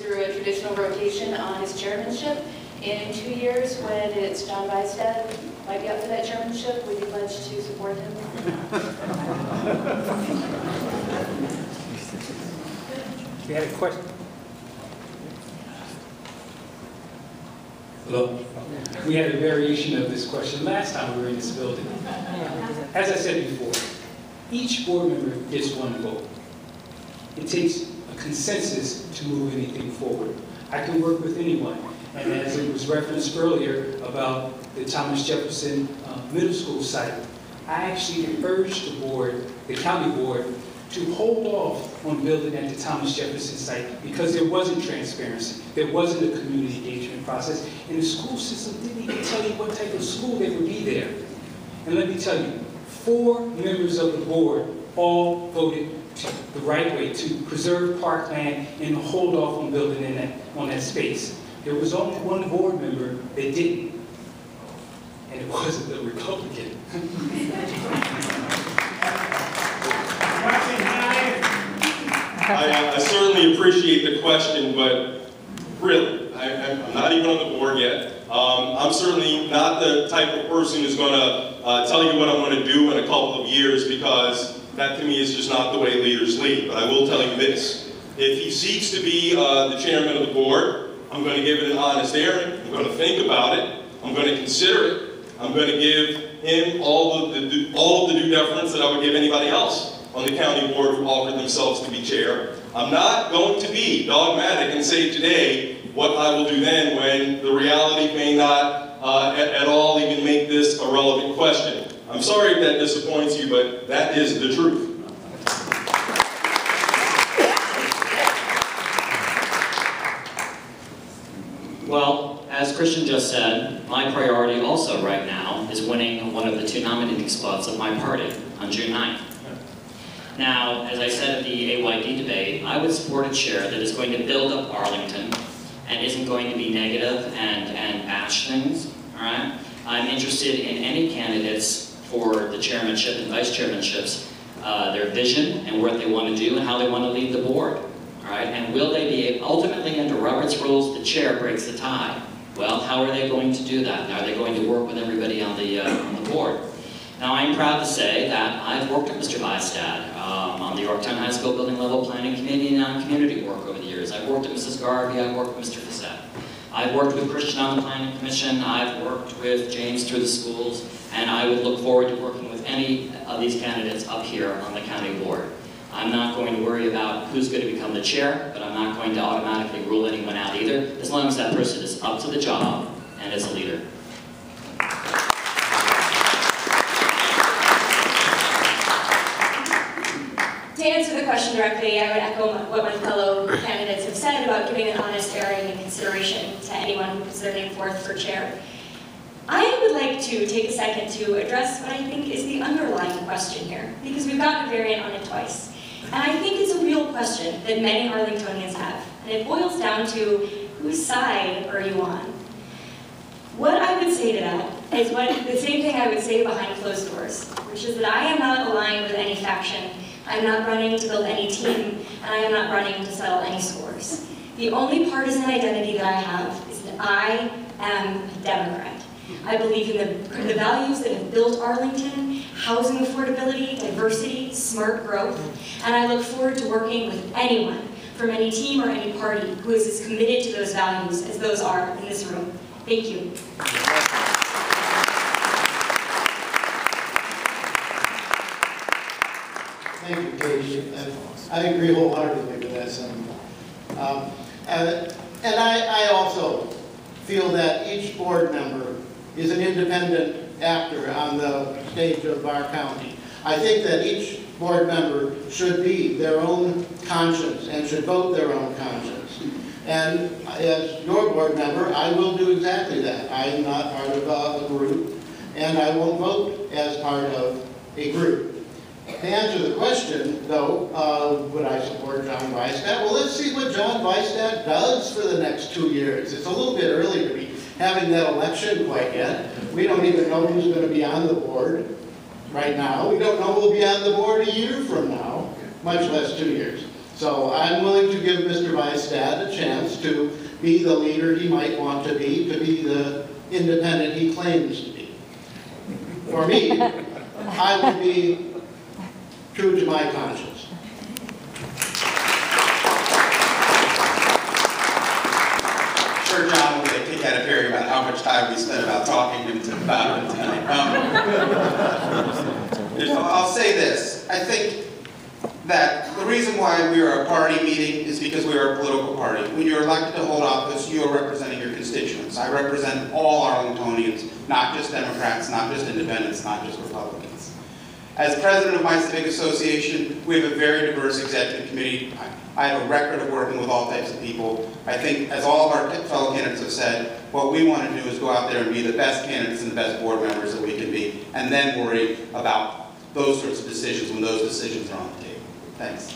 through a traditional rotation on his chairmanship. In 2 years, when it's John Vihstadt might be up for that chairmanship, would you pledge to support him? We had a question. Hello. We had a variation of this question last time we were in this building. As I said before, each board member gets one vote. It takes a consensus to move anything forward. I can work with anyone. And as it was referenced earlier about the Thomas Jefferson Middle School site, I actually urged the board, the county board, to hold off on building at the Thomas Jefferson site because there wasn't transparency, there wasn't a community engagement process, and the school system didn't even tell you what type of school they would be there. And let me tell you, 4 members of the board all voted the right way to preserve parkland and hold off on building on that space. There was only 1 board member that didn't, and it wasn't the Republican. I certainly appreciate the question, but really, I'm not even on the board yet. I'm certainly not the type of person who's going to tell you what I'm going to do in a couple of years, because that to me is just not the way leaders lead. But I will tell you this. If he seeks to be the chairman of the board, I'm going to give it an honest airing. I'm going to think about it. I'm going to consider it. I'm going to give him all of the due deference that I would give anybody else on the county board who offered themselves to be chair. I'm not going to be dogmatic and say today what I will do then when the reality may not at all even make this a relevant question. I'm sorry if that disappoints you, but that is the truth. Well, as Christian just said, my priority also right now is winning one of the 2 nominating spots of my party on June 9th. Now, as I said at the AYD debate, I would support a chair that is going to build up Arlington and isn't going to be negative and bash things, all right? I'm interested in any candidates for the chairmanship and vice chairmanships, their vision and what they want to do and how they want to lead the board, all right? And will they be, ultimately under Robert's rules, the chair breaks the tie. Well, how are they going to do that? Are they going to work with everybody on the board? Now, I'm proud to say that I've worked with Mr. Vihstadt on the Yorktown High School Building Level Planning Committee and on community work over the years. I've worked with Mrs. Garvey, I've worked with Mr. Vihstadt. I've worked with Christian on the Planning Commission, I've worked with James through the schools, and I would look forward to working with any of these candidates up here on the county board. I'm not going to worry about who's going to become the chair, but I'm not going to automatically rule anyone out either, as long as that person is up to the job and is a leader. To answer the question directly, I would echo what my fellow candidates have said about giving an honest airing and consideration to anyone who puts their name forth for chair. I would like to take a second to address what I think is the underlying question here, because we've gotten a variant on it twice. And I think it's a real question that many Arlingtonians have, and it boils down to, whose side are you on? What I would say to that is the same thing I would say behind closed doors, which is that I am not aligned with any faction. I'm not running to build any team, and I am not running to settle any scores. The only partisan identity that I have is that I am a Democrat. I believe in the values that have built Arlington: housing affordability, diversity, smart growth, and I look forward to working with anyone from any team or any party who is as committed to those values as those are in this room. Thank you. Thank you, Katie. I agree wholeheartedly with that sentiment. And I also feel that each board member is an independent actor on the stage of our county. I think that each board member should be their own conscience and should vote their own conscience. And as your board member, I will do exactly that. I am not part of a group, and I won't vote as part of a group. To answer the question, though, would I support John Vihstadt? Well, let's see what John Vihstadt does for the next 2 years. It's a little bit early to be having that election quite yet. We don't even know who's going to be on the board right now. We don't know who'll be on the board a year from now, much less 2 years. So I'm willing to give Mr. Vihstadt a chance to be the leader he might want to be the independent he claims to be. For me, I will be true to my conscience. Sure, John will get a kick out of hearing about how much time we spent about talking about it tonight. I'll say this. I think that the reason why we are a party meeting is because we are a political party. When you're elected to hold office, you are representing your constituents. I represent all Arlingtonians, not just Democrats, not just independents, not just Republicans. As president of my civic association, we have a very diverse executive committee. I have a record of working with all types of people. I think, as all of our fellow candidates have said, what we want to do is go out there and be the best candidates and the best board members that we can be, and then worry about those sorts of decisions when those decisions are on the table. Thanks.